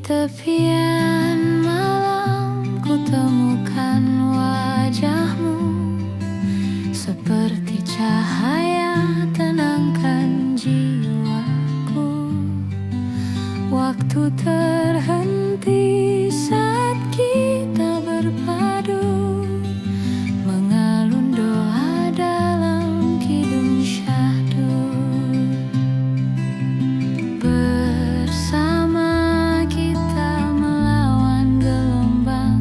tepian malam ku temukan wajahmu, seperti cahaya tenangkan jiwaku. Waktu terhenti saat kita berpadu, mengalun doa dalam kidung syahdu. Bersama kita melawan gelombang,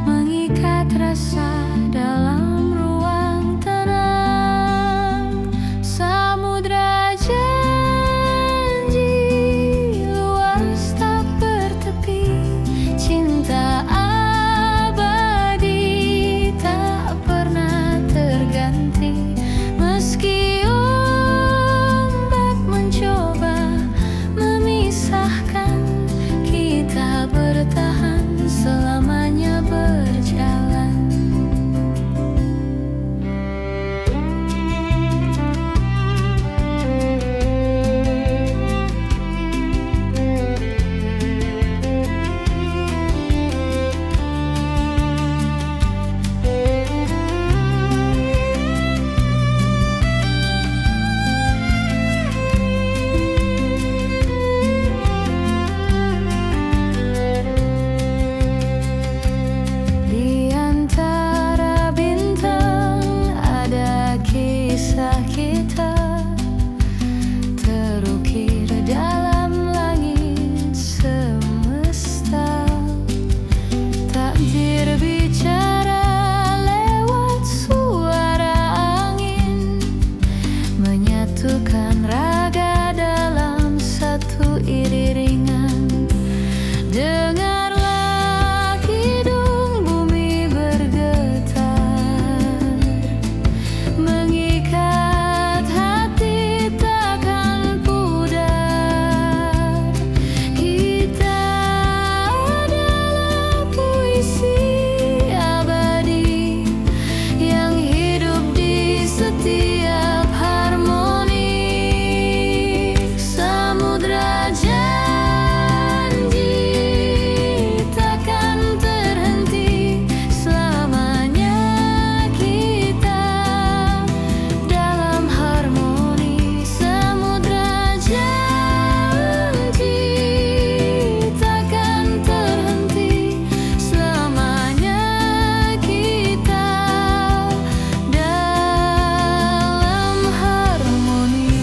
mengikat rasa dalam ruang tenang. Samudra janji luas tak bertepi, cinta abadi tak pernah terganti. Meski ombak mencoba memisahkan, kita bertahan selamanya berjalan. Di antara bintang ada kisah kita, terukir dalam langit semesta. Takdir bicara lewat suara angin, menyatukan raga dalam satu iringan. Dengarlah kidung bumi bergetar, mengikat hati takkan pudar. Kita adalah puisi abadi yang hidup di setiap harmoni. Samudra janji takkan terhenti, selamanya kita dalam harmoni. Samudra janji takkan terhenti, selamanya kita dalam harmoni.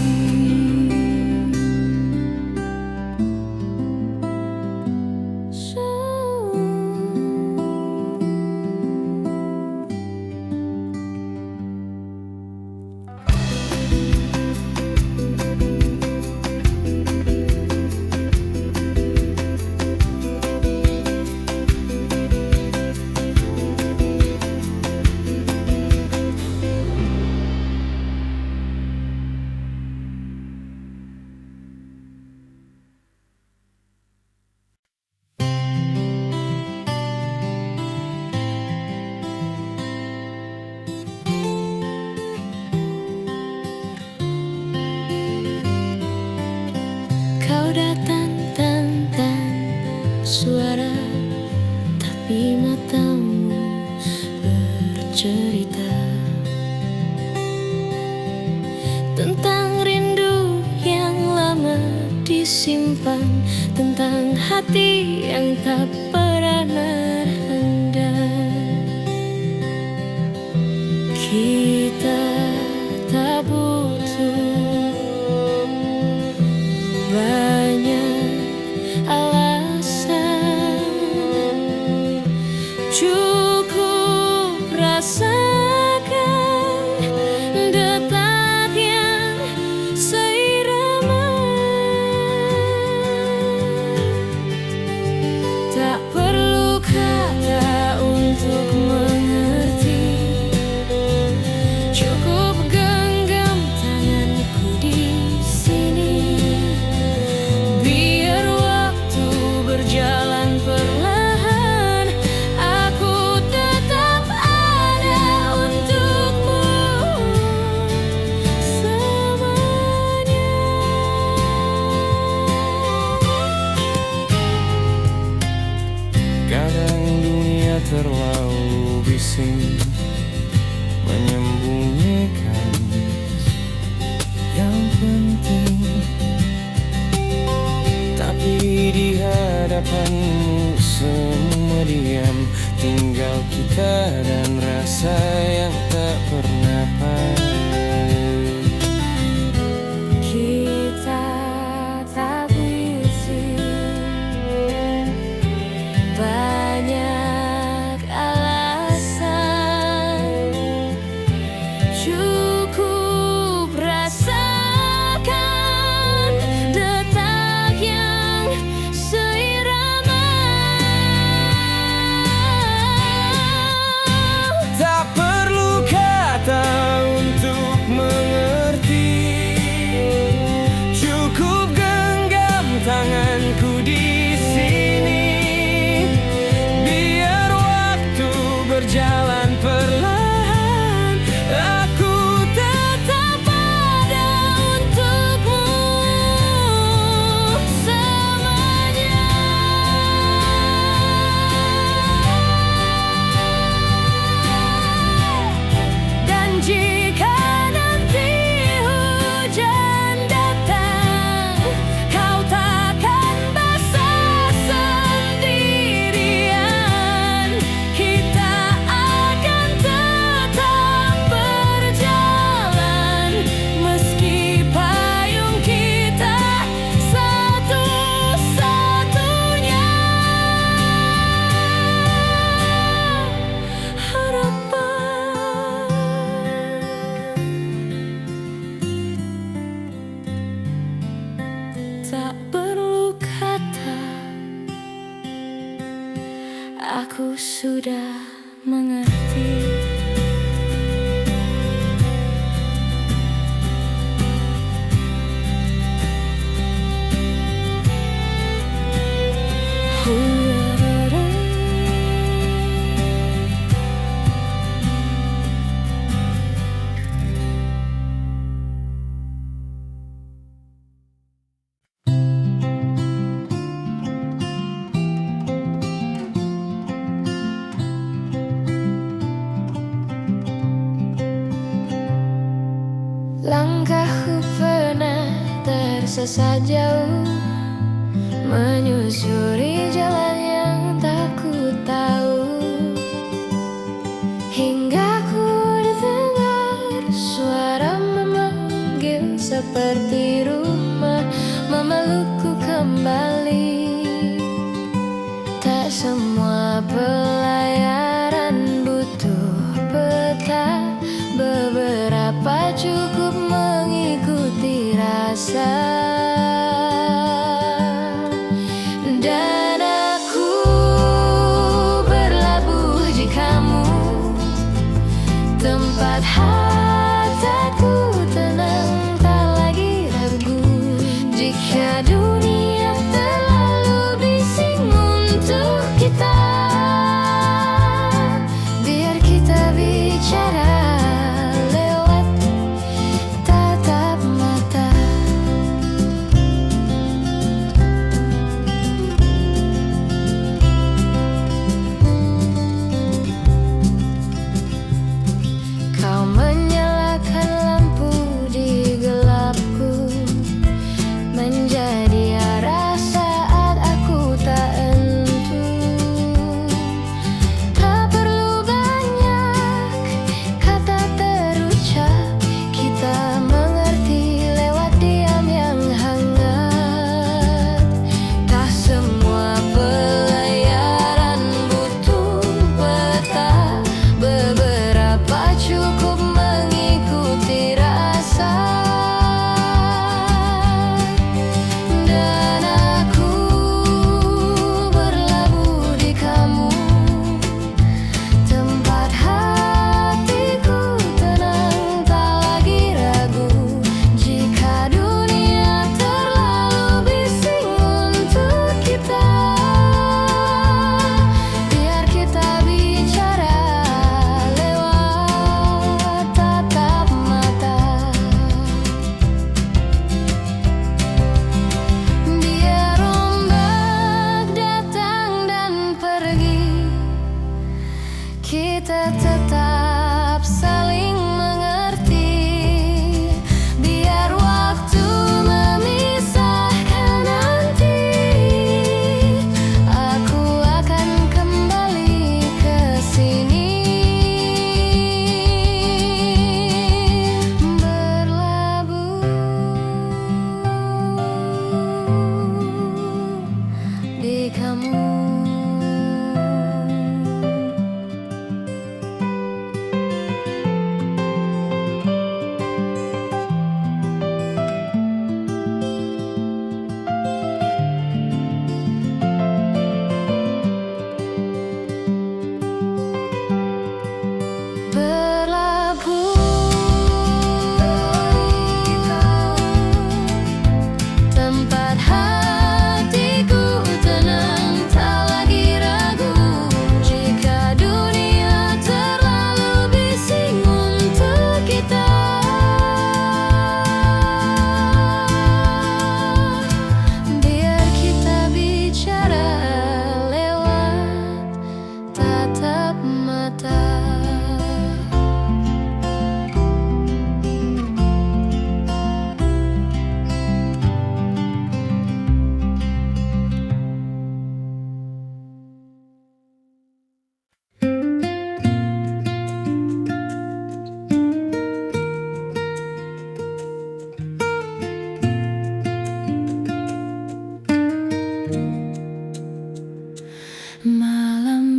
Kau datang tanpa suara, tapi matamu bercerita tentang rindu yang lama disimpan, tentang hati yang tak pernah handal. Kita tak butuh banyak alasan, cukup rasakan detak yang seirama. Tak perlu kata untuk mengerti, cukup genggam tanganku di sini. Biar waktu berjalan perlahan, aku terlalu bising menyembunyikan yang penting, tapi di hadapanmu semua diam, tinggal kita dan rasa yang tak pernah pasti. Kita tak bising, banyak alasan, cukup rasakan detak yang seirama. Tak perlu kata untuk mengerti, cukup genggam tanganku di sini. Biar waktu berjalan perlahan, aku Tetap ada untukmu selamanya. Dan jika nanti hujan datang, kau takkan basah sendirian. Kita akan tetap berjalan, meski payung kita satu-satunya harapan. Tak perlu kata, aku sudah mengerti. Langkahku pernah tersesat jauh, menyusuri jalan yang tak ku tahu, hingga ku dengar suara memanggil seperti rumah, memelukku kembali. Tak semua pelayaran butuh peta, beberapa cukup mengikuti rasa. Dan aku berlabuh di kamu, tempat hatiku tenang, tak lagi ragu. Jika dunia terlalu bising untuk kita, biar kita bicara lewat tatap mata. Kau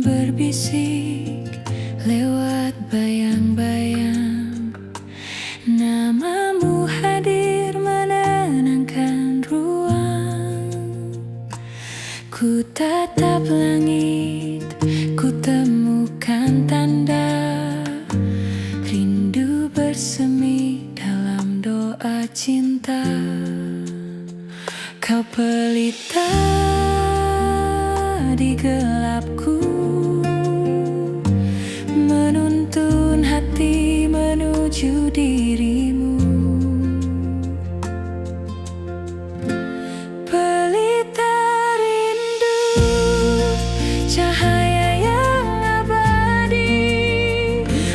berbisik lewat bayang-bayang. Namamu hadir menenangkan ruang. Ku tatap langit, ku temukan tanda rindu bersemi dalam doa cinta. Kau pelita di gelapku, menuntun hati menuju dirimu. Pelita rindu, cahaya yang abadi,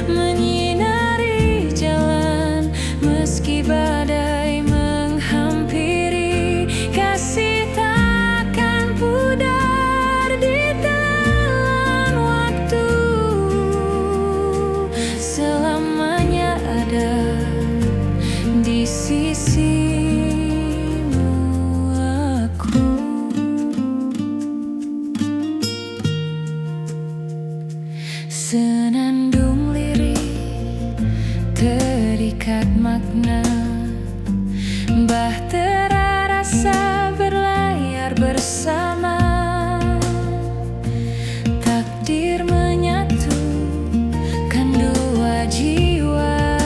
menyinari jalan meski badai menghampiri. Kasih takkan pudar di telan waktu, selamanya ada di sisimu aku. Senandung lirik terikat makna, bahtera rasa berlayar bersama. Takdir menyatukan dua jiwa,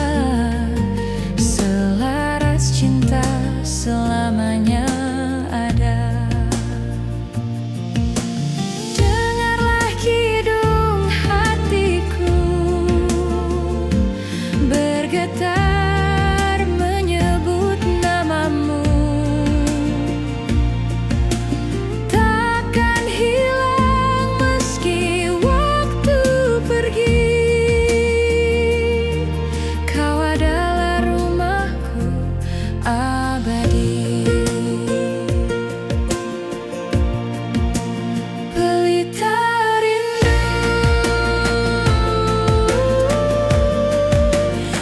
selaras cinta selamanya ada. Dengarlah kidung hatiku bergetar menyebut namamu. Takkan hilang meski waktu pergi. Kau adalah rumahku abadi. Pelita rindu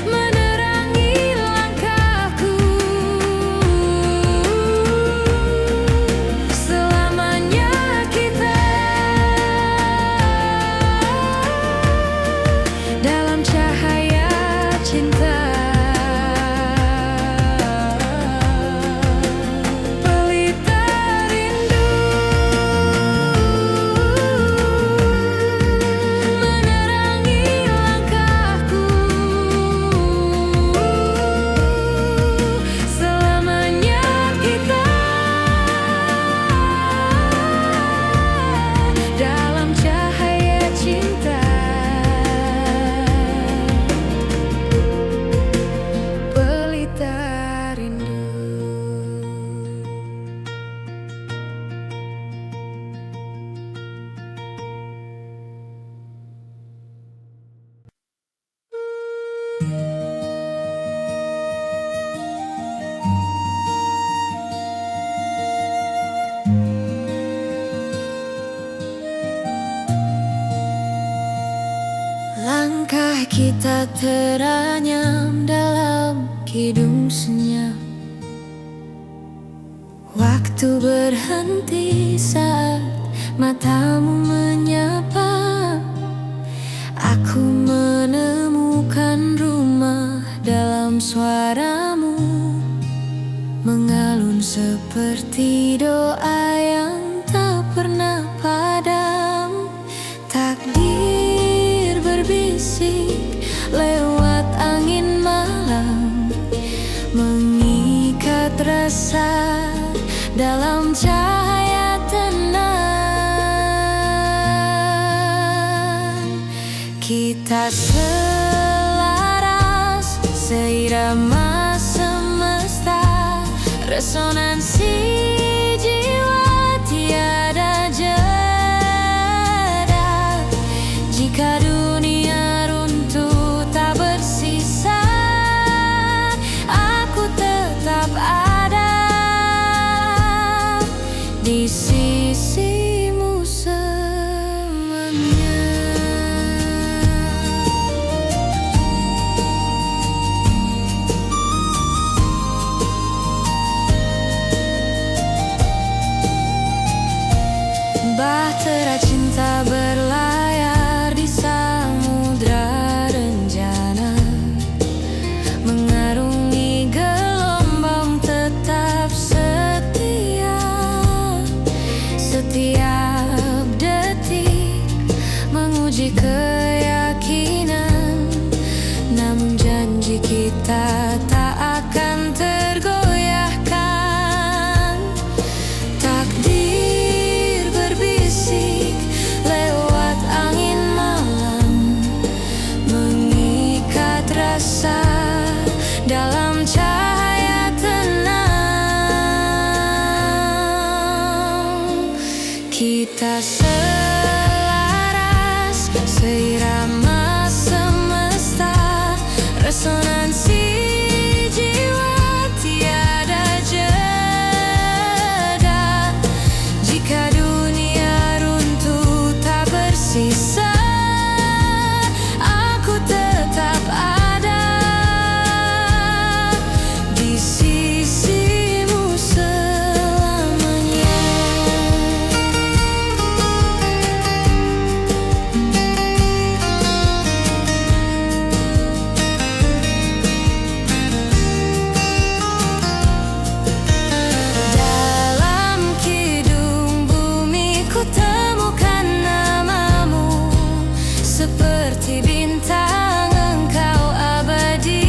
menerangi langkahku, selamanya kita dalam cahaya cinta. Pelita rindu menerangi langkahku, selamanya kita dalam cahaya cinta. Pelita rindu. Langkah kita teranyam dalam kidung senyap. Waktu berhenti saat matamu menyapa. Aku menemukan rumah dalam suaramu, mengalun seperti doa yang tak pernah padam. Takdir berbisik lewat angin malam, mengikat rasa dalam cahaya tenang. Kita selaras seirama semesta, resonansi jiwa tiada jeda. Jika dunia runtuh tak bersisa, aku tetap ada di sisimu selamanya. menguji keyakinan, namun janji kita tak akan tergoyahkan. Takdir berbisik lewat angin malam, mengikat rasa dalam cahaya tenang. Kita selaras seirama semesta, resonansi jiwa tiada jeda. Jika dunia runtuh tak bersisa, aku tetap ada di sisimu selamanya. Dalam kidung bumi ku temukan namamu, seperti bintang engkau abadi,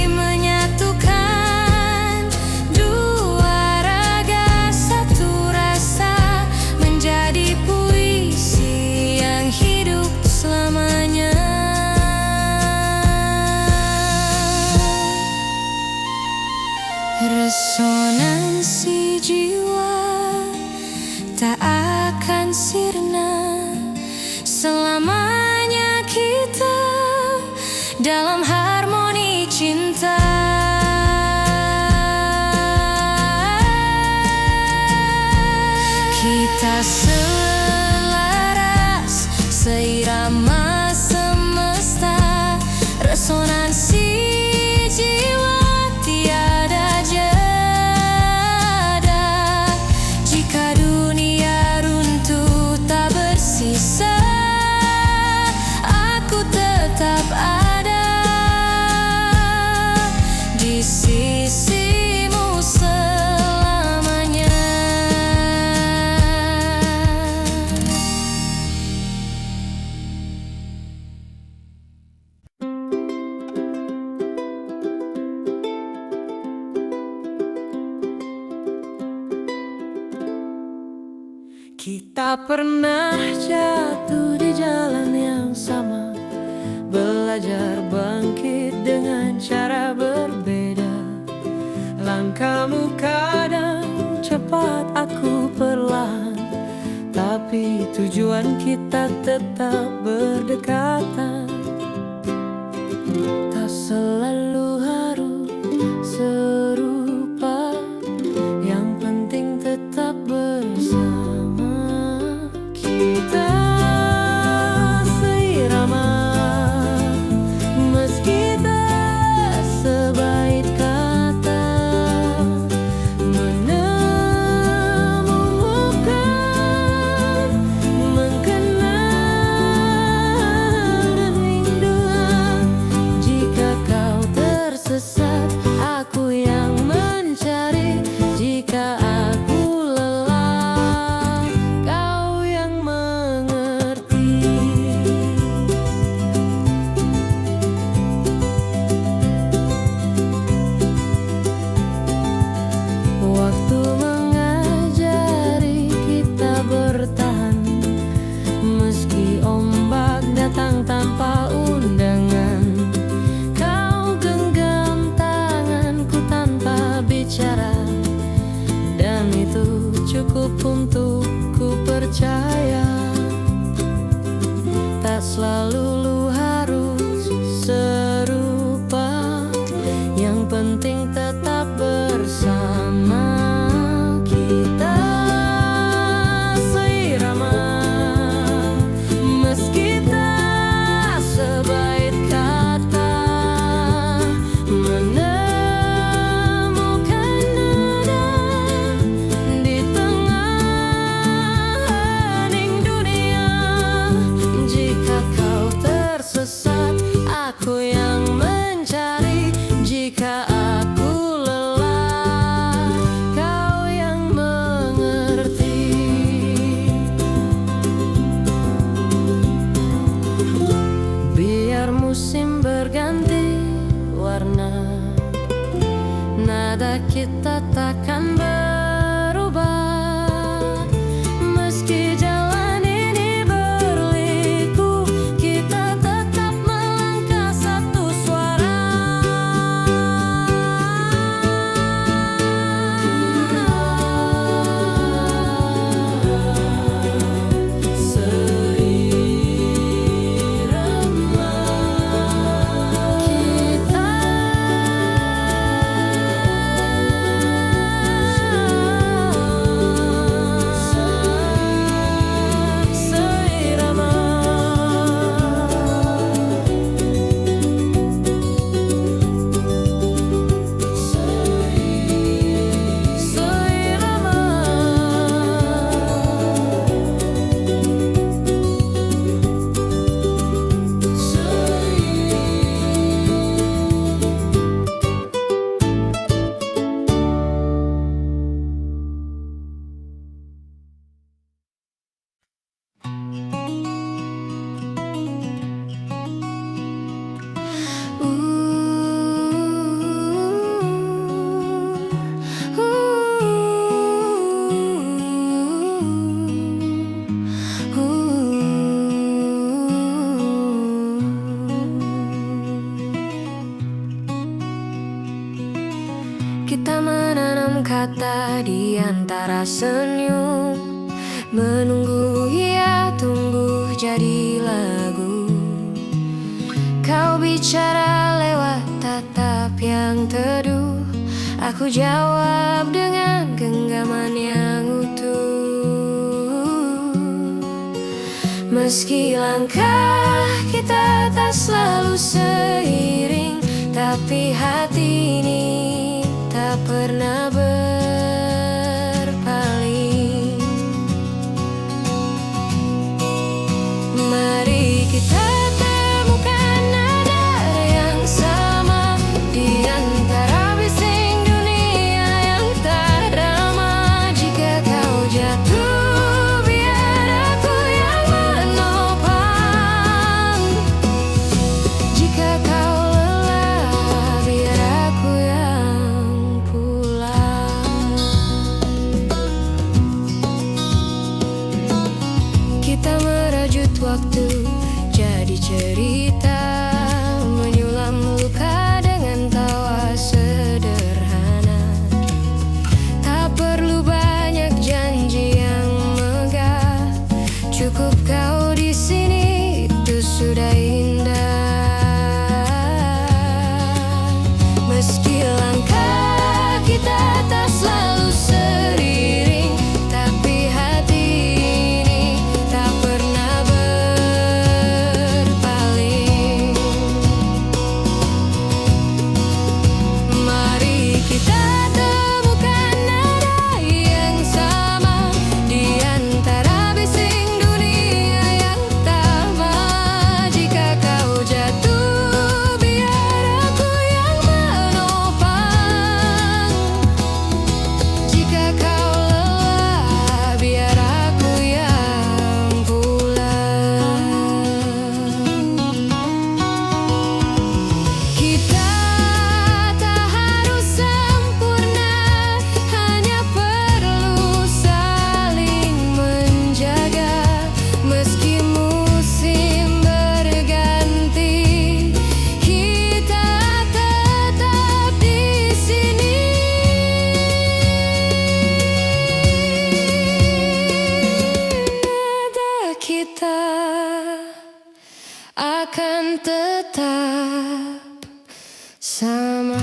menyatukan dua raga satu rasa, menjadi puisi yang hidup selamanya. Resonansi jiwa tak akan sirna, selamanya kita dalam harmoni cinta. Kita selaras seirama semesta, resonansi jiwa tiada jeda. Jika dunia runtuh tak bersisa, aku tetap ada di sisimu selamanya. Kita pernah jatuh di jalan yang sama, belajar bangkit dengan cara berbeda. Langkahmu kadang cepat, aku perlahan, tapi tujuan kita tetap berdekatan. Tak selalu harus serupa, yang penting tetap bersama. Kita seirama, meski tak sebait kata, menemukan, mengenal dan rindu. Jika kau kita takkan berubah. Meski jalan ini berliku, kita tetap melangkah satu suara. Kita menanam kata di antara senyum, menunggu ia tumbuh jadi lagu. Kau bicara lewat tatap yang teduh, aku jawab dengan genggaman yang utuh. Meski langkah kita tak selalu seiring, tapi hati ini tak pernah berpaling. Mari kita temukan nada yang sama di antara bising dunia yang tak ramah. Jika kau jatuh, biar aku yang menopang. Jika kau lelah, biar aku yang pulang. Kita merajut waktu jadi cerita, menyulam luka dengan tawa sederhana. Tak perlu banyak janji yang megah, cukup kau di sini, itu sudah indah. Meski langkah kita tak selalu seiring, tapi hati ini tak pernah berpaling. Mari kita temukan nada yang sama di antara bising dunia yang tamat. Jika kau jatuh, biar aku yang menopang. Jika kau lelah, biar aku yang pulang. Kita tak harus sempurna, hanya perlu saling menjaga. Meski musim berganti, kita tetap di sini. Nada kita akan tetap sama.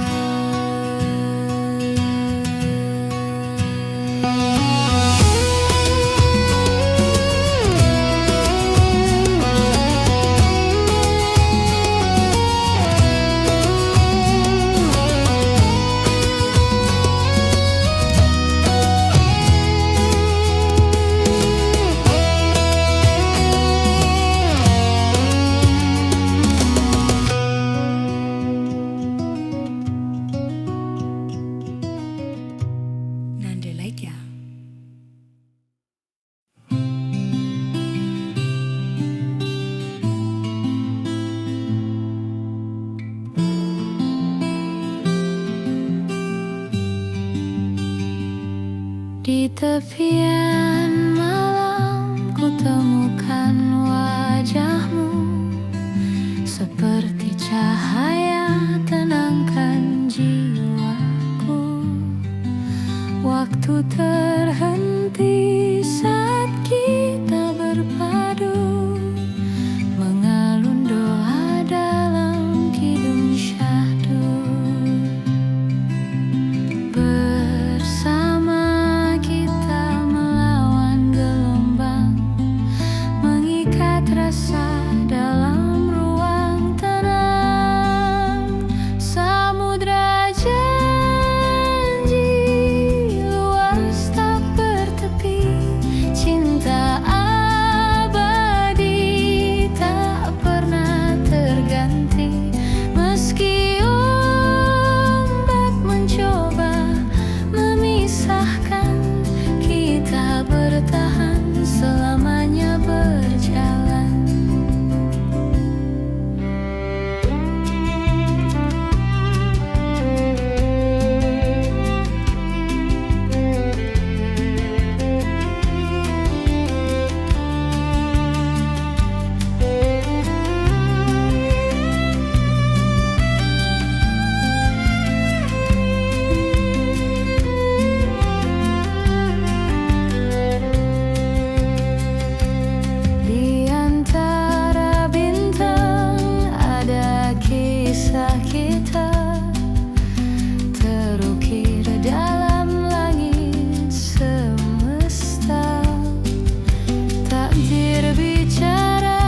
tepian malam ku temukan wajahmu, seperti cahaya tenangkan jiwaku. Waktu terhenti saat kita berpadu, mengalun doa dalam kidung syahdu. Bersama kita melawan gelombang, mengikat rasa dalam ruang tenang. Samudra janji luas tak bertepi, cinta abadi tak pernah terganti. Meski ombak mencoba memisahkan, kita bertahan selamanya berjalan. Di antara bintang ada kisah kita, terukir dalam langit semesta. Takdir bicara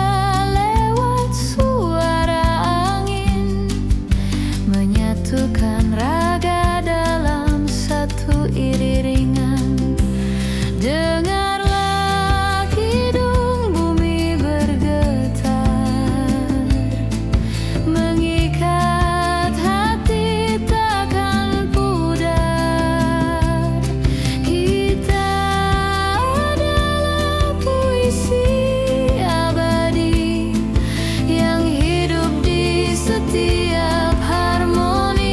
lewat suara angin, menyatukan raga dalam satu iringan. Dengarlah kidung bumi bergetar, mengikat hati takkan pudar. Kita adalah puisi abadi yang hidup di setiap harmoni.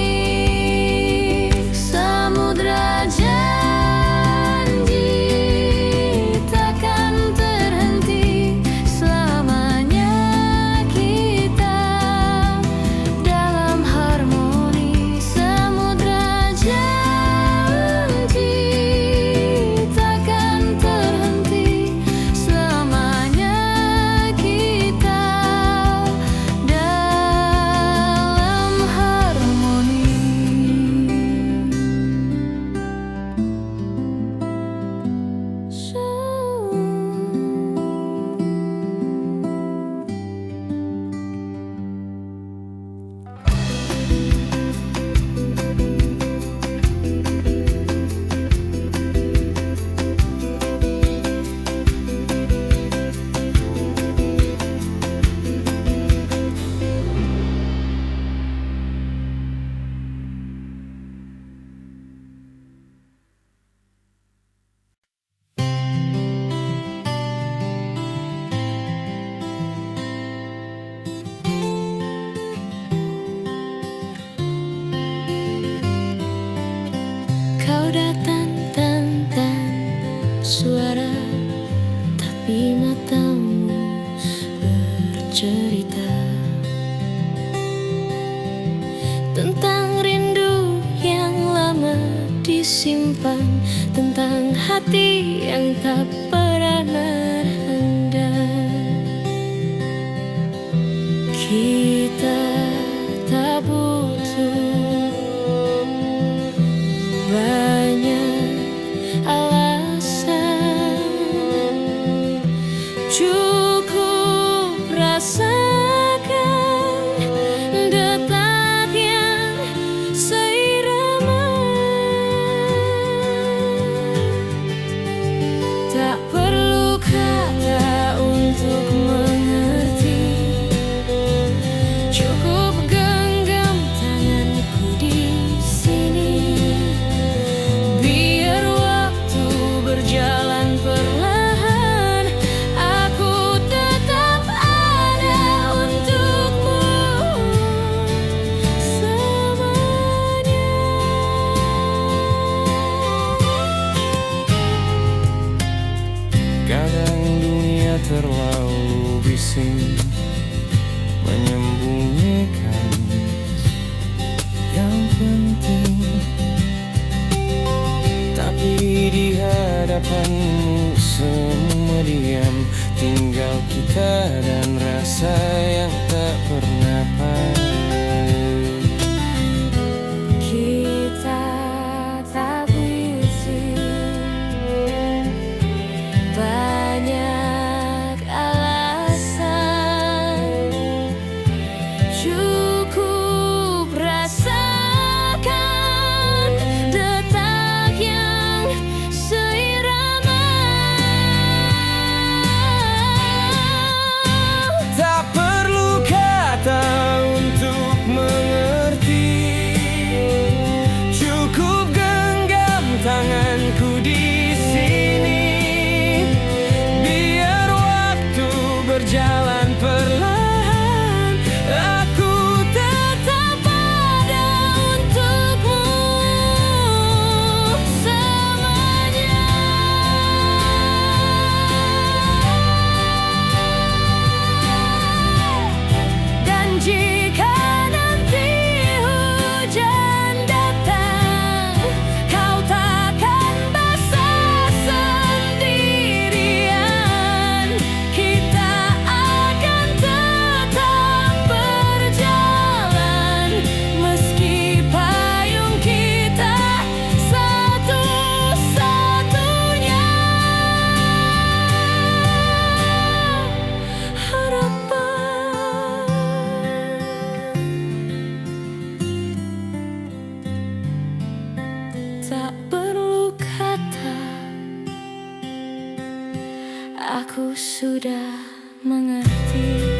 Samudra janji takkan terhenti, selamanya kita dalam harmoni. Samudra janji takkan terhenti, selamanya kita dalam harmoni. Kau datang tanpa suara, tapi matamu bercerita tentang rindu yang lama disimpan, tentang hati yang tak pernah handal. Kita tak butuh banyak alasan, cukup rasakan detak yang seirama. Tak terlalu bising menyembunyikan yang penting, tapi di hadapanmu semua diam, tinggal kita dan rasa yang tak pernah paham. Kita tak berisi banyak alasan, cukup rasakan detak yang seirama. Tak perlu kata untuk mengerti, cukup genggam tanganku di sini. Biar waktu berjalan perlahan, aku Tetap ada untukmu selamanya. Dan jika nanti hujan datang, kau takkan basah sendirian. Kita akan tetap berjalan, meski payung kita satu-satunya harapan. Tak perlu kata, aku sudah mengerti.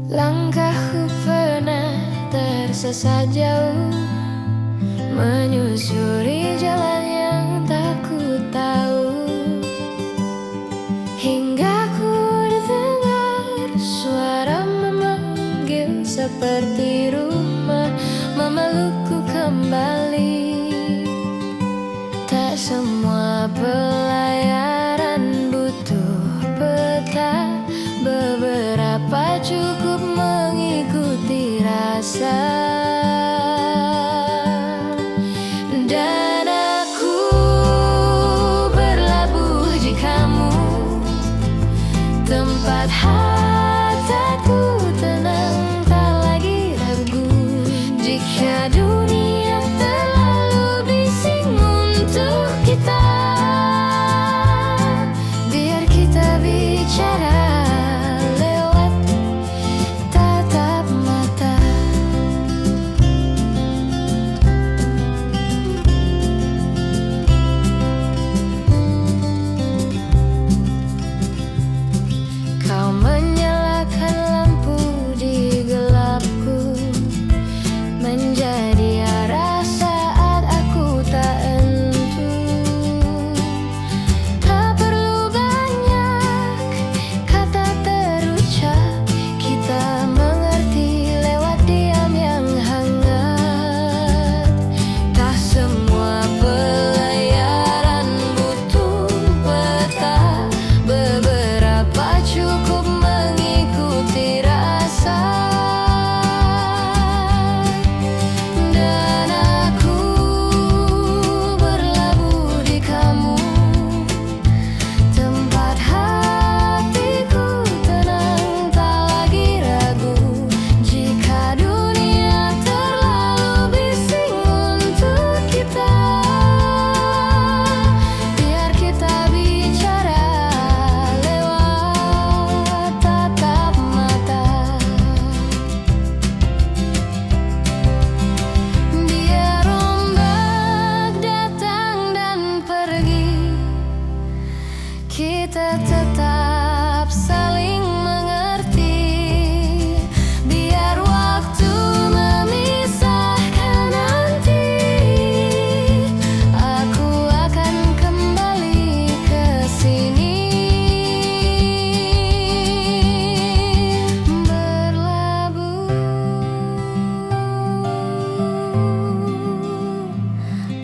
Langkahku pernah tersesat jauh, menyusuri jalan yang tak ku tahu, hingga ku dengar suara memanggil seperti rumah, memelukku kembali. Tak semua pelayaran butuh peta, beberapa cukup mengikuti rasa. Dan aku berlabuh di kamu, tempat hatiku tenang, tak lagi ragu. Jika dunia terlalu bising untuk kita, kita tetap saling mengerti. Biar waktu memisahkan nanti, aku akan kembali ke sini. Berlabuh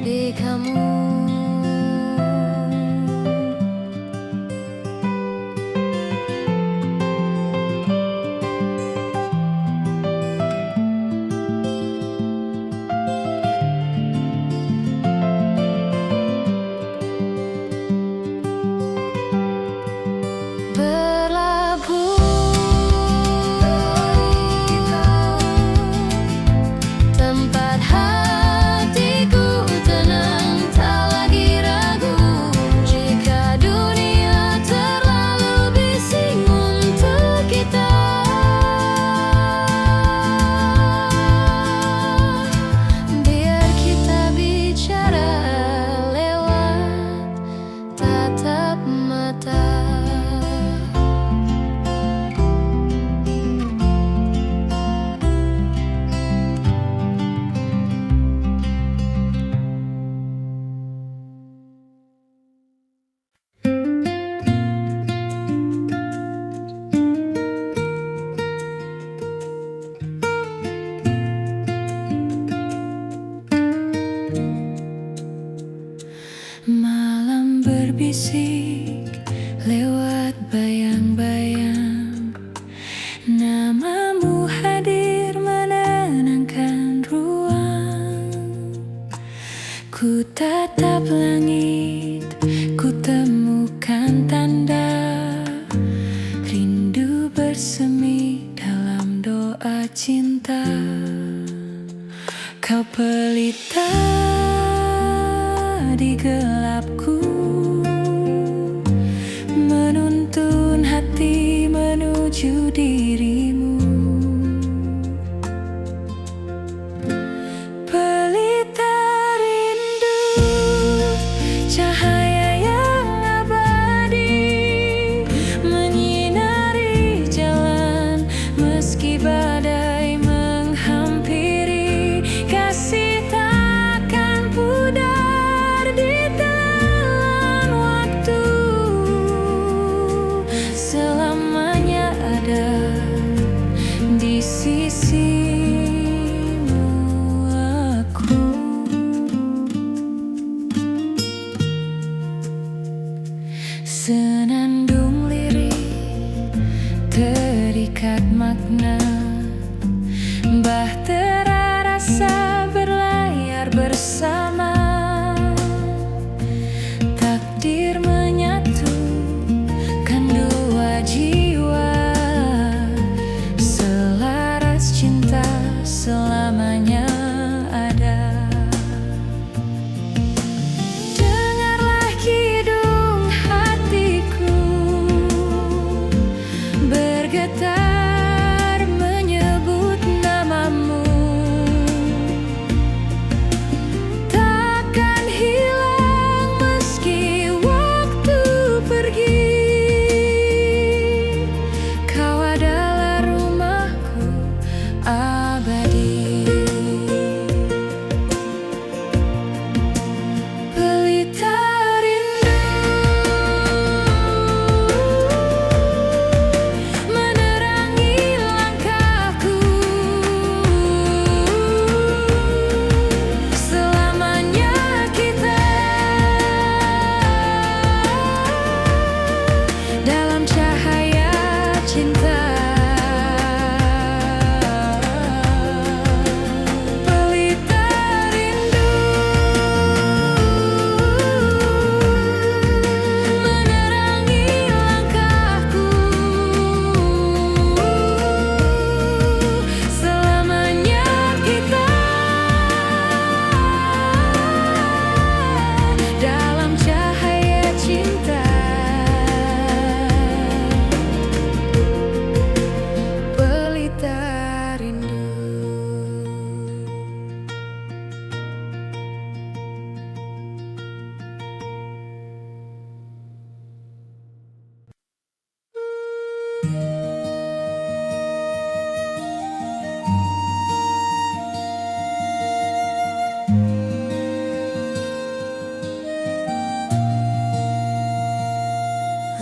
di kamu. Tempat hatiku tenang, tak lagi ragu. Jika dunia terlalu bising untuk kita, biar kita bicara lewat tatap mata. Malam berbisik lewat bayang-bayang, namamu hadir menenangkan ruang. Ku tatap langit, ku temukan tanda rindu bersemi dalam doa cinta. Kau pelita di gelapku, menuntun hati menuju dirimu. Pelita rindu, cahaya yang abadi, menyinari jalan meski badai menghampiri. Kasih takkan pudar ditelan waktu, selamanya ada di sisimu aku. Senandung lirik terikat makna, bahtera rasa berlayar bersama. Takdir menyatukan dua jiwa, selaras cinta selamanya ada. Dengarlah kidung hatiku bergetar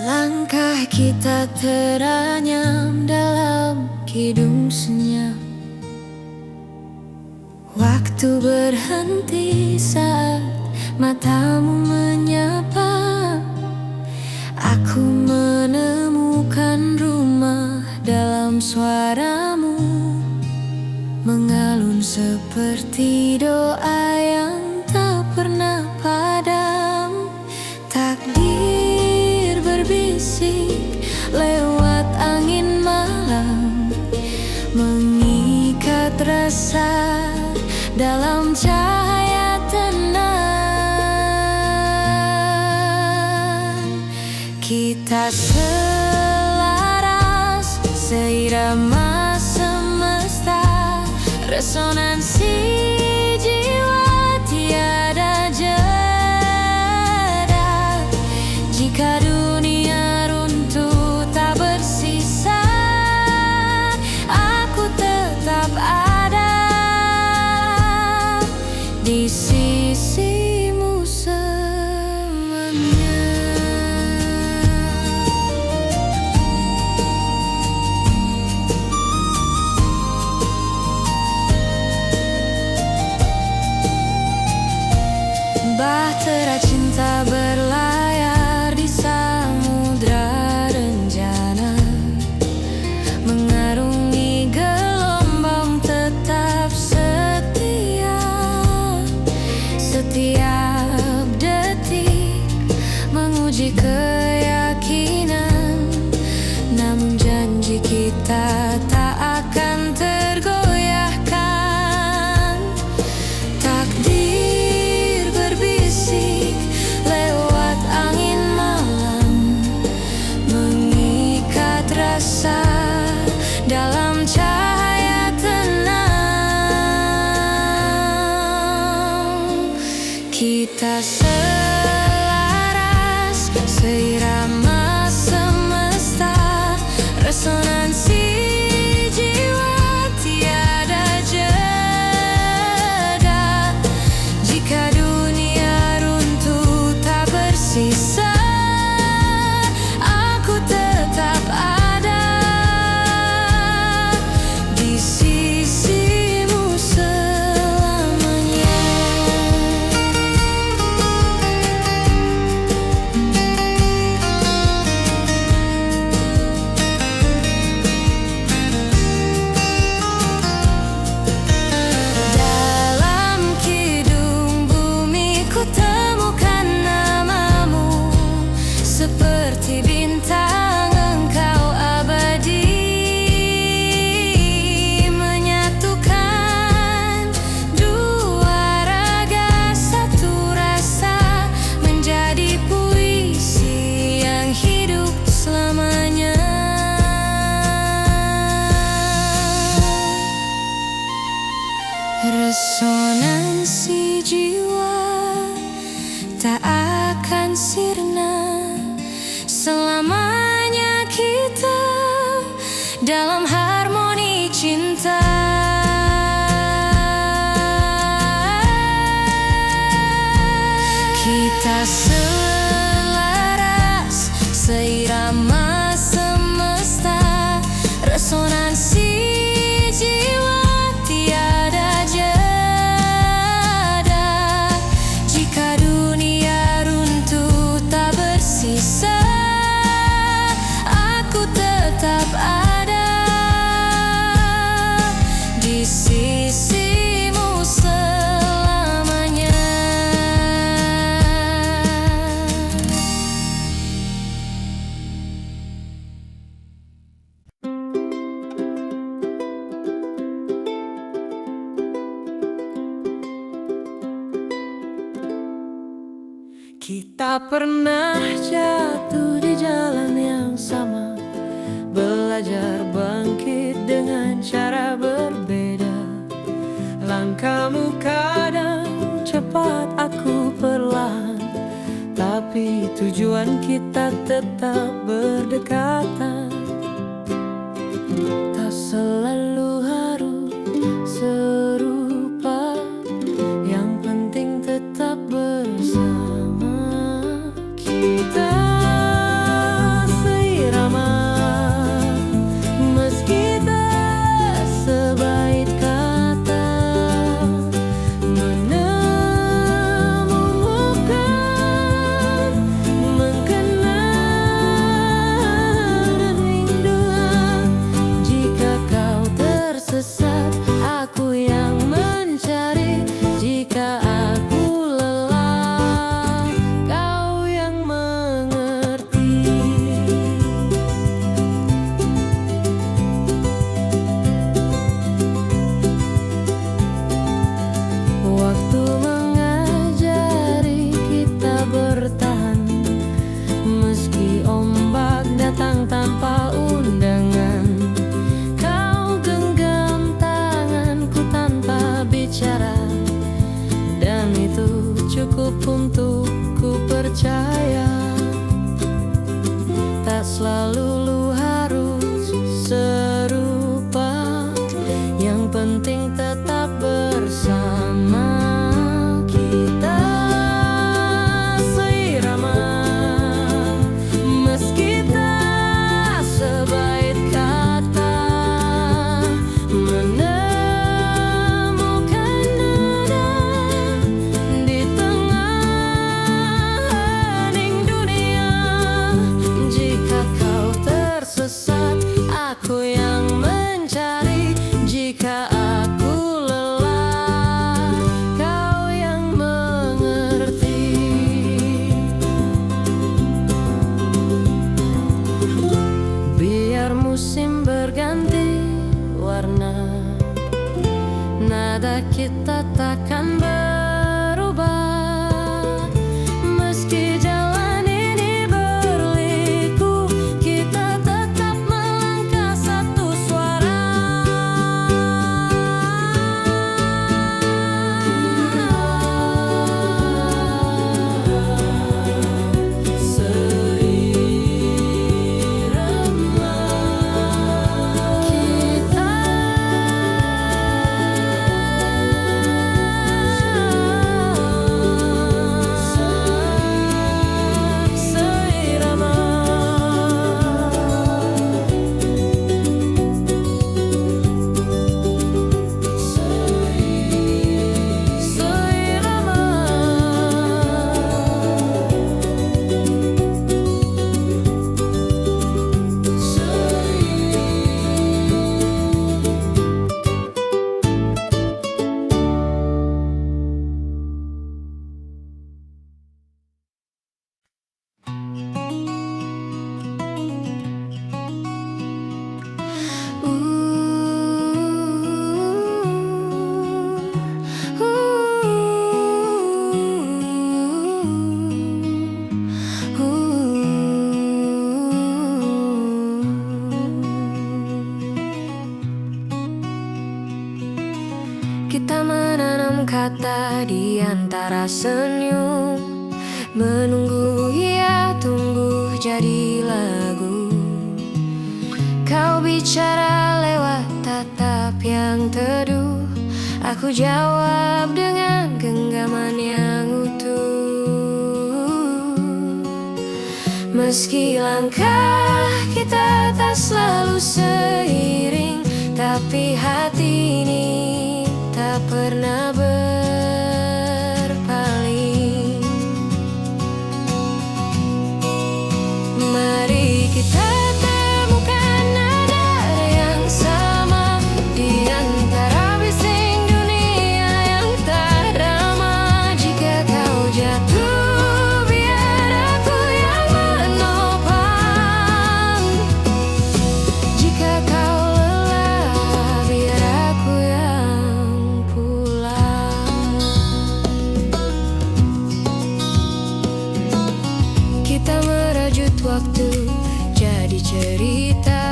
Langkah kita teranyam dalam kidung senyap. Waktu berhenti saat matamu menyapa. Aku menemukan rumah dalam suaramu, mengalun seperti doa yang tak pernah padam. Takdir berbisik lewat angin malam, mengikat rasa dalam cahaya tenang. Kita selaras, seirama semesta, resonansi jiwa tiada jeda. Jika dunia runtuh tak bersisa, aku tetap ada di sisimu selamanya. Bahtera cinta berlayar di samudra rencana, mengarungi gelombang tetap setia. Setiap detik menguji keyakinan, namun janji kita tak akan tergoyahkan. Takdir berbisik lewat angin malam, mengikat rasa dalam cahaya tenang. Kita selaras, seirama semesta, resonansi jiwa tiada jeda. Jika dunia runtuh tak bersisa, aku tetap ada di sisimu selamanya. Dalam kidung bumi ku temukan namamu, seperti bintang engkau abadi, menyatukan dua raga satu rasa, menjadi puisi yang hidup selamanya. Resonansi jiwa tak akan sirna, selamanya kita dalam harmoni cinta. Kita selaras, seirama semesta, resonansi jiwa tiada jeda. Jika dunia runtuh tak bersisa, aku tetap ada di sisimu selamanya. Kita pernah jatuh di jalan yang sama, belajar bangkit dengan cara berbeda. Langkahmu kadang cepat, aku perlahan, tapi tujuan kita tetap berdekatan. Tak selalu harus serupa, yang penting tetap bersama. Kita tak selalu harus serupa. Yang penting tetap bersama. Kita seirama, meski tak sebaik kata, menemukan nada di tengah hening dunia. Jika kau tersesat, aku yang mencari. Jika aku lelah, kau yang mengerti. Biar musim berganti warna, nada kita takkan berubah. Meski jalan ini berliku, kita tetap melangkah satu suara. Kita menanam kata di antara senyum, menunggu ia tumbuh jadi lagu. Kau bicara lewat tatap yang teduh, aku jawab dengan genggaman yang utuh. Meski langkah kita tak selalu seiring, tapi hati ini tak pernah berpaling. Mari kita temukan nada yang sama di antara bising dunia yang tak ramah. Jika kau jatuh, biar aku yang menopang. Jika kau lelah, biar aku yang pulang. Kita merajut waktu jadi cerita,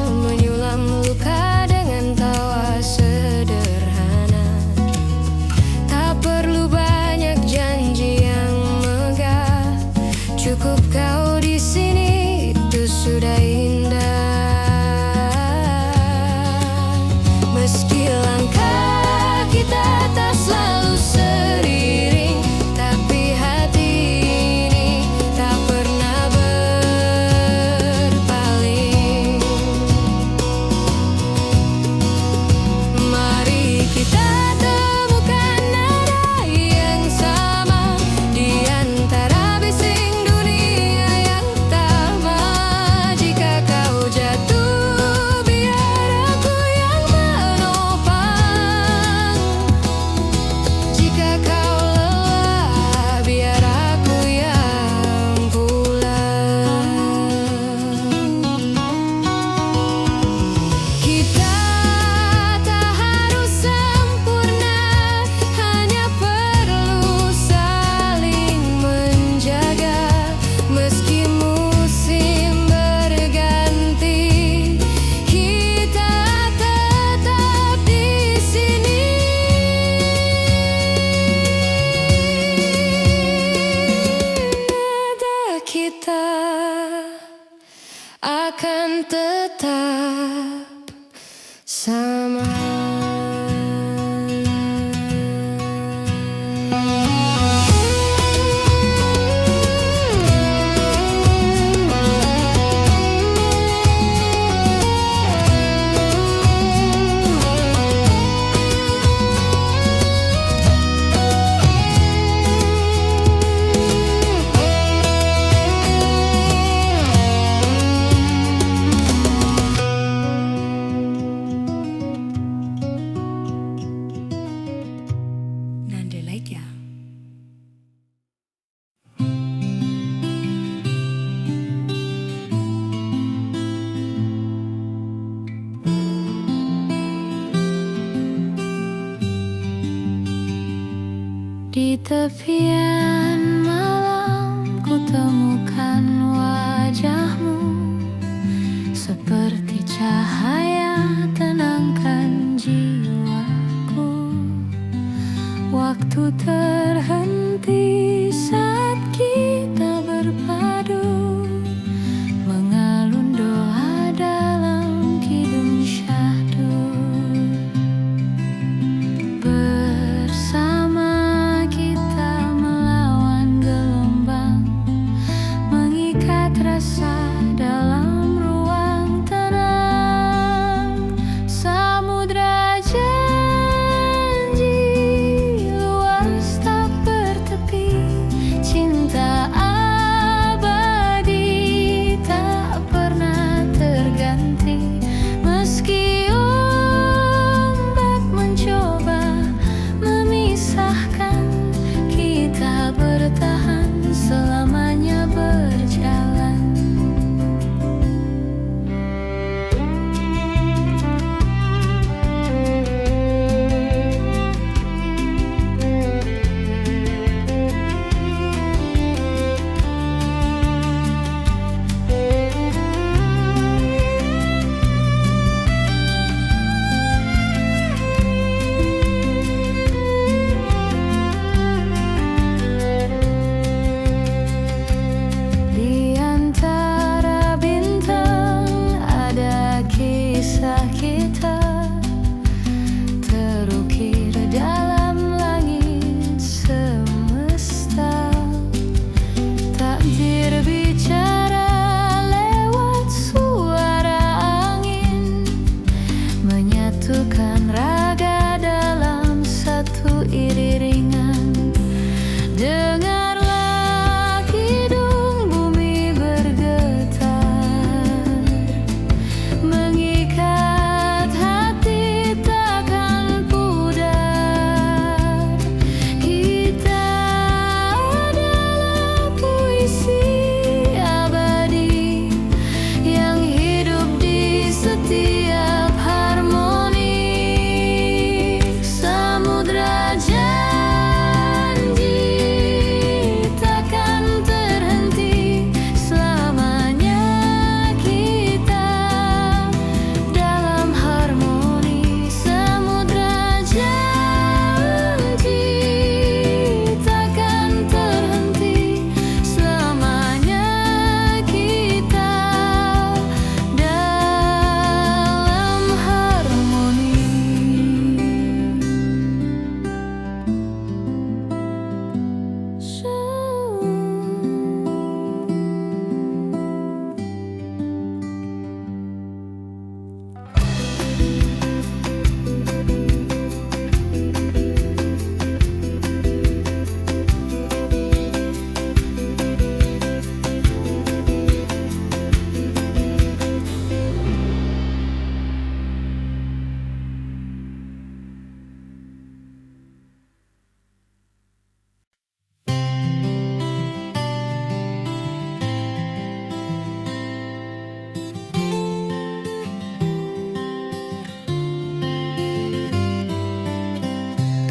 menyulam luka dengan tawa sederhana. Tak perlu banyak janji yang megah, cukup kau di sini, itu sudah indah. Meski langkah kita tak selalu seiring, tapi hati ini tak pernah berpaling. akan tetap sama. Di tepian malam ku temukan wajahmu, seperti cahaya tenangkan jiwaku. Waktu terhenti saat kita berpadu, mengalun doa dalam kidung syahdu. Dalam ruang tenang, samudra janji luas tak bertepi, cinta abadi tak pernah terganti. Meski ombak mencoba memisahkan, kita bertahan selamanya berjalan. Kita terukir dalam langit semesta, takdir bicara lewat suara angin, menyatukan raga dalam satu iringan. Dengarlah kidung bumi bergetar, mengikat hati takkan pudar. Kita adalah puisi abadi yang hidup di setiap harmoni. Samudra janji takkan terhenti, selamanya kita dalam harmoni. Samudra janji takkan terhenti, selamanya kita dalam harmoni.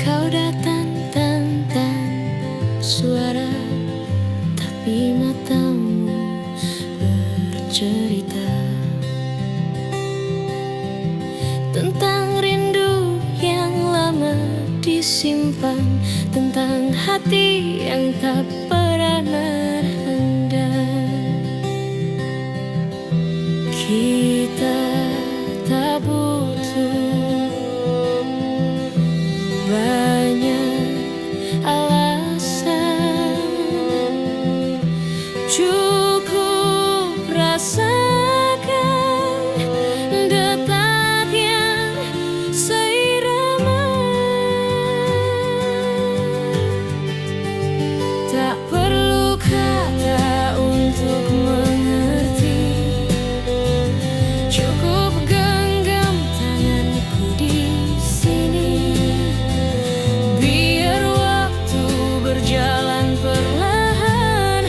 Kau datang tanpa suara, tapi matamu bercerita tentang rindu yang lama disimpan, tentang hati yang tak pernah reda. Kita tak butuh banyak alasan, cukup rasakan detak yang seirama. Tak perlu kata untuk mengerti, cukup genggam tanganku di sini. Biar waktu berjalan perlahan,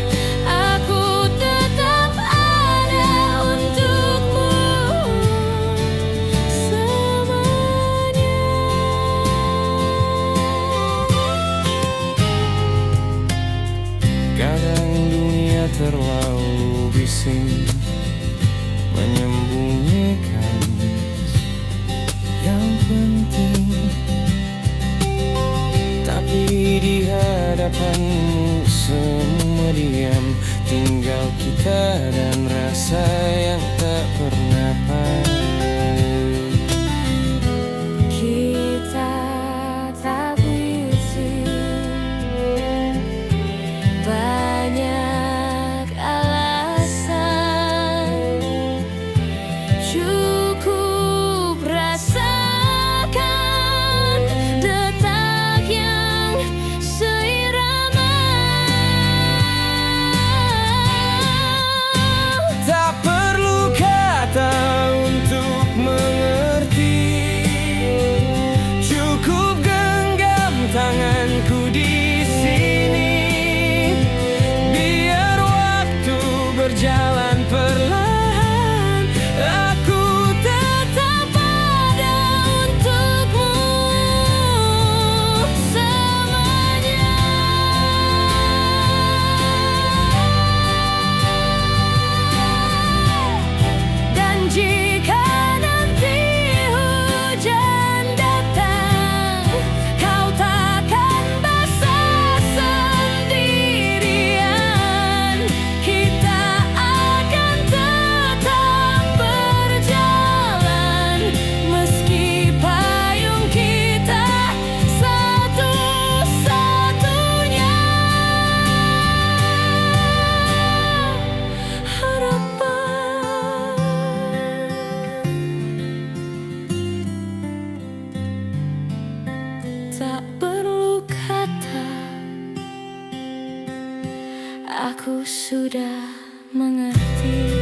aku tetap ada untukmu selamanya. Kadang dunia terlalu bising menyembunyikan yang penting, tapi di hadapanmu semua diam, tinggal kita dan rasa yang tak pernah paham. Kita tak butuh banyak alasan, cukup rasakan detak yang seirama. Tak perlu kata untuk mengerti, cukup genggam tanganku di sini. Biar waktu berjalan perlahan, aku tetap ada untukmu selamanya. Dan jika nanti hujan datang, kau takkan basah sendirian. Kita akan tetap berjalan, meski payung kita satu-satunya harapan. Tak perlu kata, aku sudah mengerti.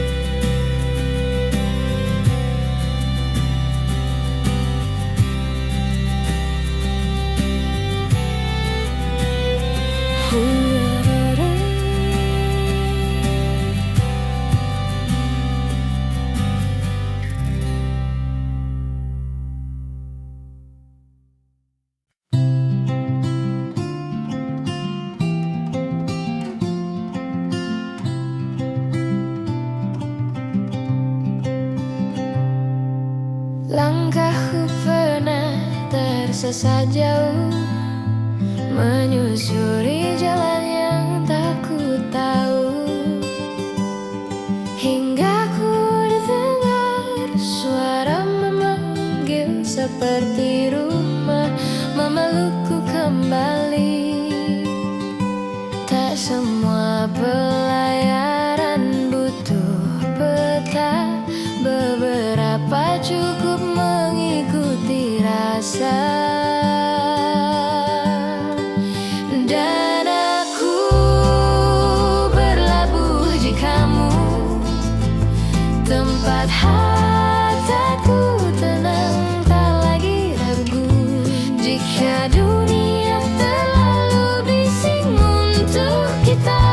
Langkahku pernah tersesat jauh, menyusuri jalan yang tak ku tahu, hingga ku dengar suara memanggil seperti rumah, memelukku kembali. Tak semua pelayaran butuh peta, beberapa cukup mengikuti rasa. Dan aku berlabuh di kamu, tempat hatiku tenang, tak lagi ragu. Jika dunia terlalu bising untuk kita,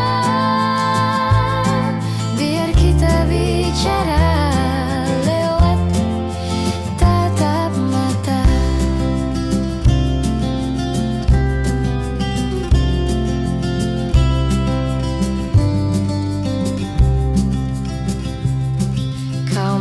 biar kita bicara lewat tatap mata. Kau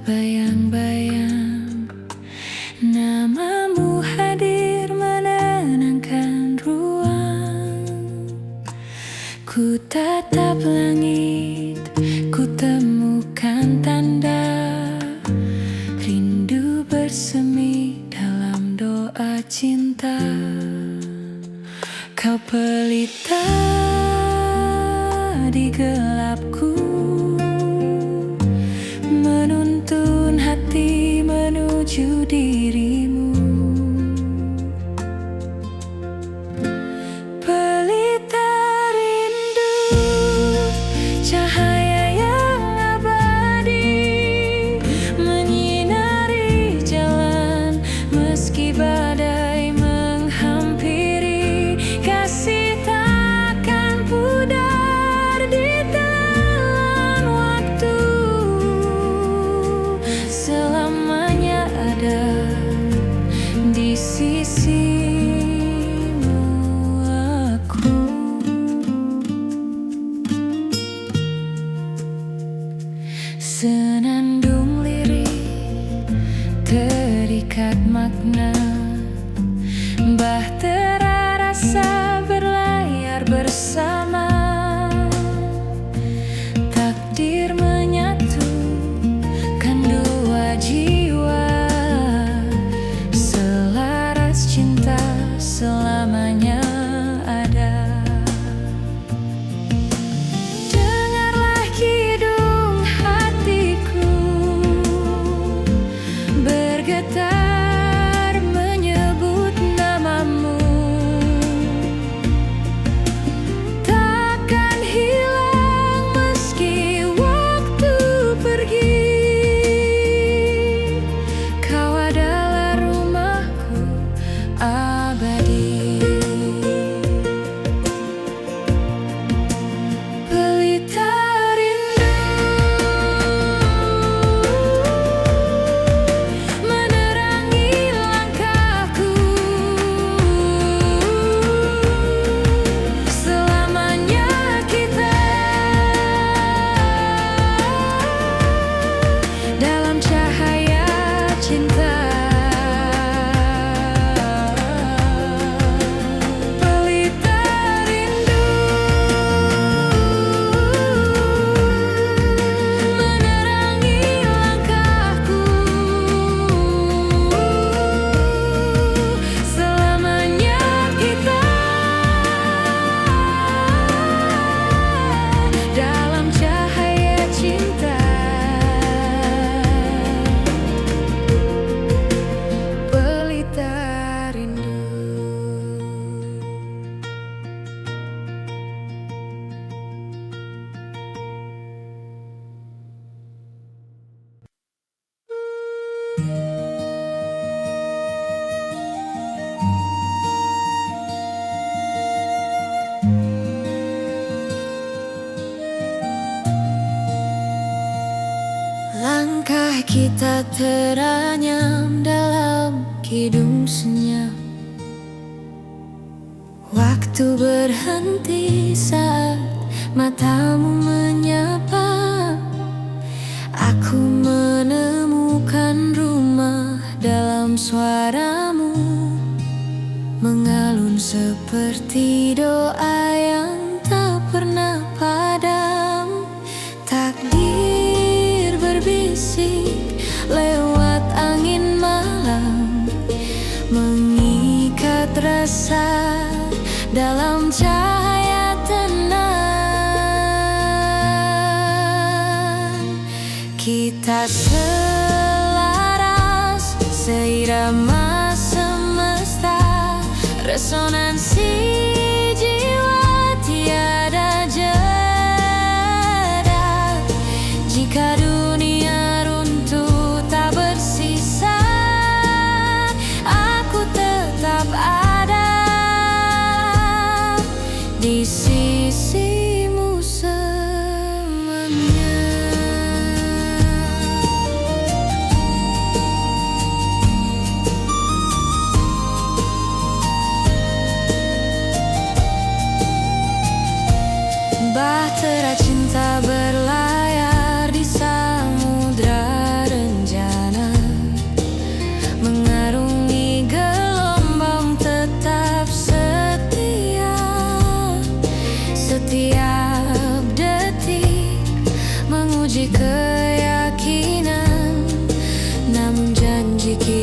bayang-bayang namamu hadir menenangkan ruang. Ku tatap langit, ku temukan tanda rindu bersemi dalam doa cinta. Kau pelita di gelapku, menuntun hati menuju dirimu. Pelita rindu, cahaya yang abadi, menyinari jalan meski badai menghampiri. Kasih takkan pudar di telan waktu, selamanya ada di sisimu aku. Senandung lirik terikat makna, bahtera rasa berlayar bersama. Takdir menyatukan dua jiwa, selaras cinta selamanya ada. Dengarlah kidung hatiku bergetar menyebut namamu. Takkan hilang meski waktu pergi, kau adalah rumahku abadi. Pelita rindu menerangi langkahku, selamanya kita dalam cahaya cinta. Pelita rindu menerangi langkahku, selamanya kita dalam cahaya cinta. Pelita rindu. Langkah kita teranyam dalam kidung senyap. Waktu berhenti saat matamu menyapa. Aku menemukan rumah dalam suaramu, mengalun seperti doa yang tak pernah padam. Takdir berbisik lewat angin malam, mengikat rasa dalam cahaya tenang. Kita selaras seirama semesta, resonansi jiwa tiada jeda. Jika dunia runtuh tak bersisa, aku tetap ada di sisimu selamanya.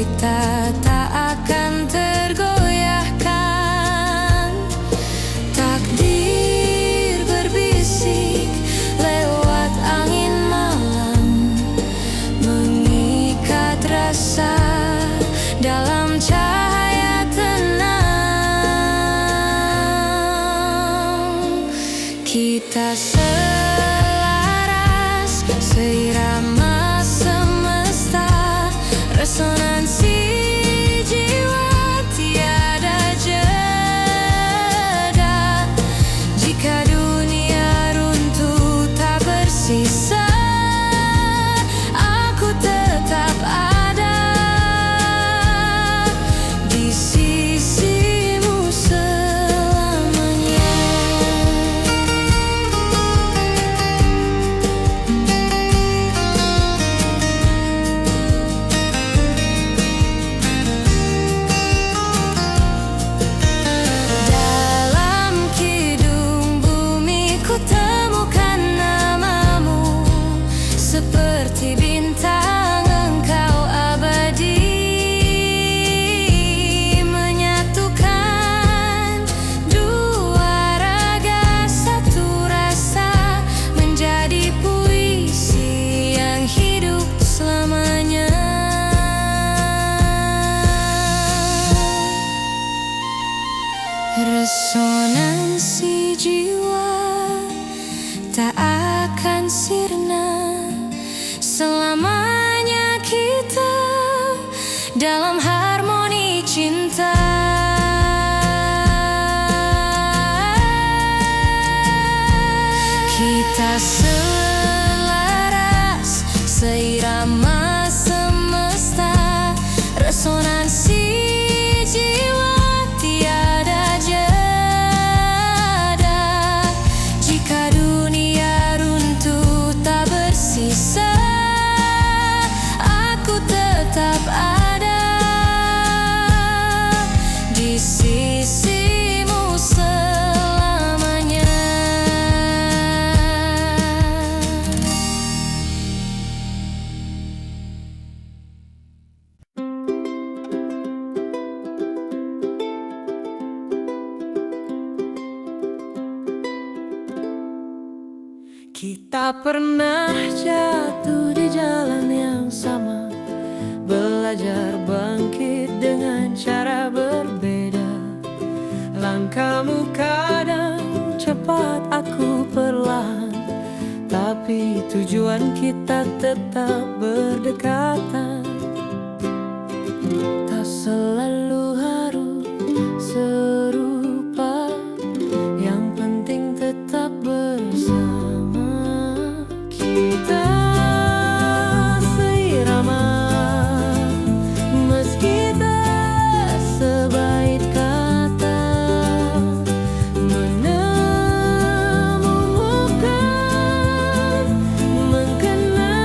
kita tak akan tergoyahkan. Takdir berbisik lewat angin malam, mengikat rasa dalam cahaya tenang. Kita selaras seirama semesta, resonansi jiwa tiada jeda. Jika dunia runtuh tak bersisa, aku tetap ada di sisimu selamanya. Dalam kidung bumi ku temukan namamu, seperti bintang engkau abadi, menyatukan dua raga satu rasa, menjadi puisi yang hidup selamanya. Resonansi jiwa tak akan sirna, selamanya kita dalam harmoni cinta. Kita selaras seirama semesta, resonansi jiwa tiada jeda. Jika dunia runtuh tak bersisa, aku tetap ada di sisimu selamanya. Kita pernah jatuh di jalan yang sama, belajar bangkit dengan cara berbeda. Langkahmu kadang cepat, aku perlahan, tapi tujuan kita tetap berdekatan. Tak selalu harus serupa, yang penting tetap bersama. Kita seirama, meski tak sebaik kata, menemukan, mengenal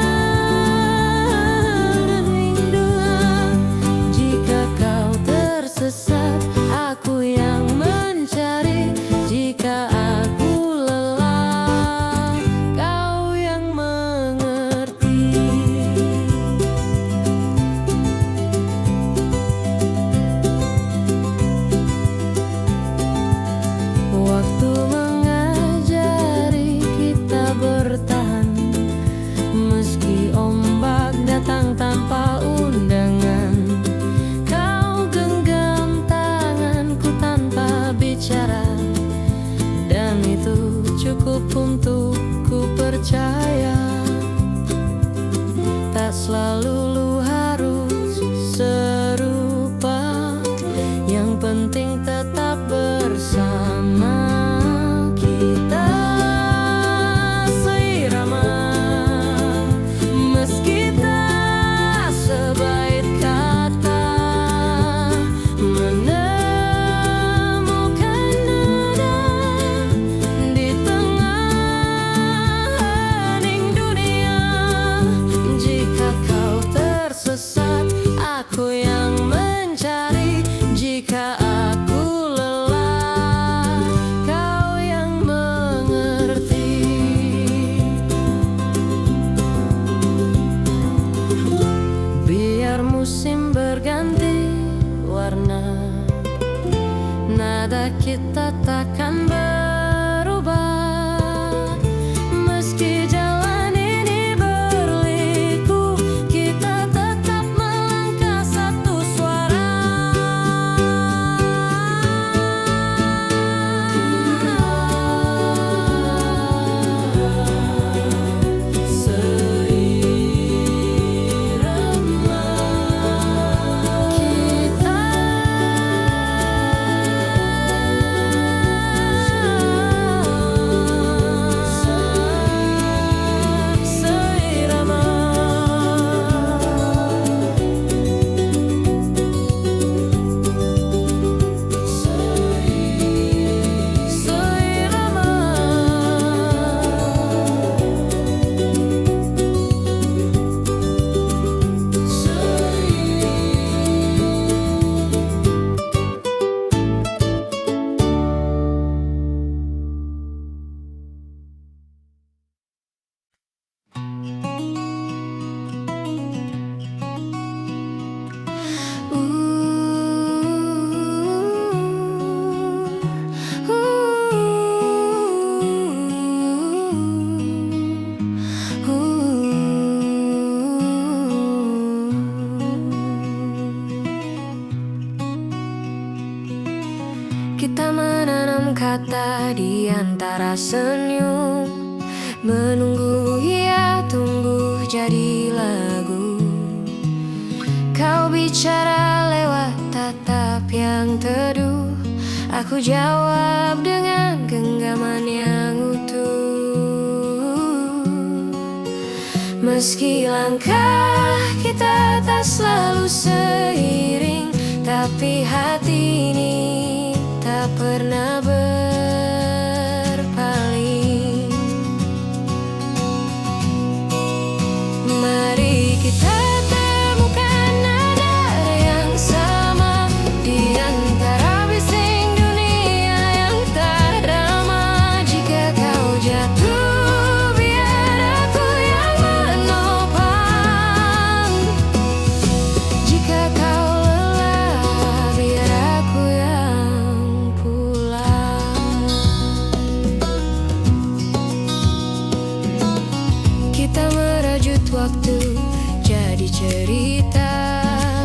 musim berganti warna, nada kita takkan berubah. Meski jalan ini berliku, kita tetap melangkah satu suara. Kita menanam kata di antara senyum, menunggu ia tumbuh jadi lagu. Kau bicara lewat tatap yang teduh, aku jawab dengan genggaman yang utuh. Meski langkah kita tak selalu seiring, tapi hati ini tak pernah berpaling. Mari kita temukan nada yang sama di antara bising dunia yang tak ramah. Jika kau jatuh, biar aku yang menopang. Jika kau lelah, biar aku yang pulang. Kita merajut waktu jadi cerita,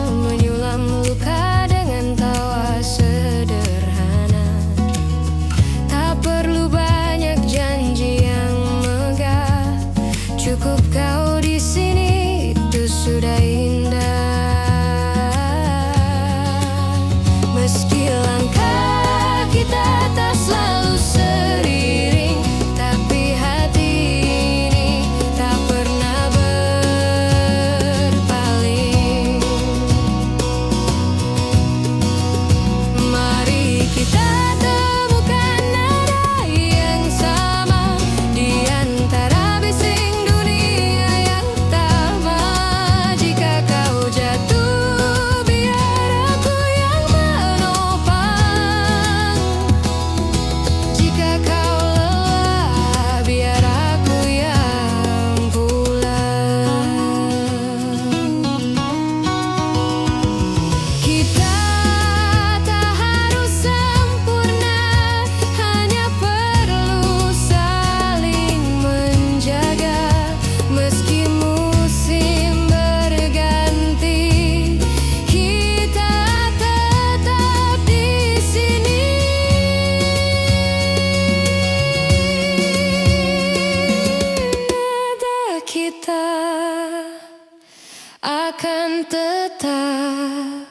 menyulam luka dengan tawa sederhana. Tak perlu banyak janji yang megah, cukup kau di sini, itu sudah indah. Meski langkah kita tak selalu seiring, tapi hati ini tak pernah berpaling. Mari kita temukan nada yang sama di antara bising dunia yang tamat. Jika kau jatuh, biar aku yang menopang. Jika kau lelah, biar aku yang pulang. Kita tak harus sempurna, hanya perlu saling menjaga. Meski musim berganti, kita tetap di sini. Nada kita akan tetap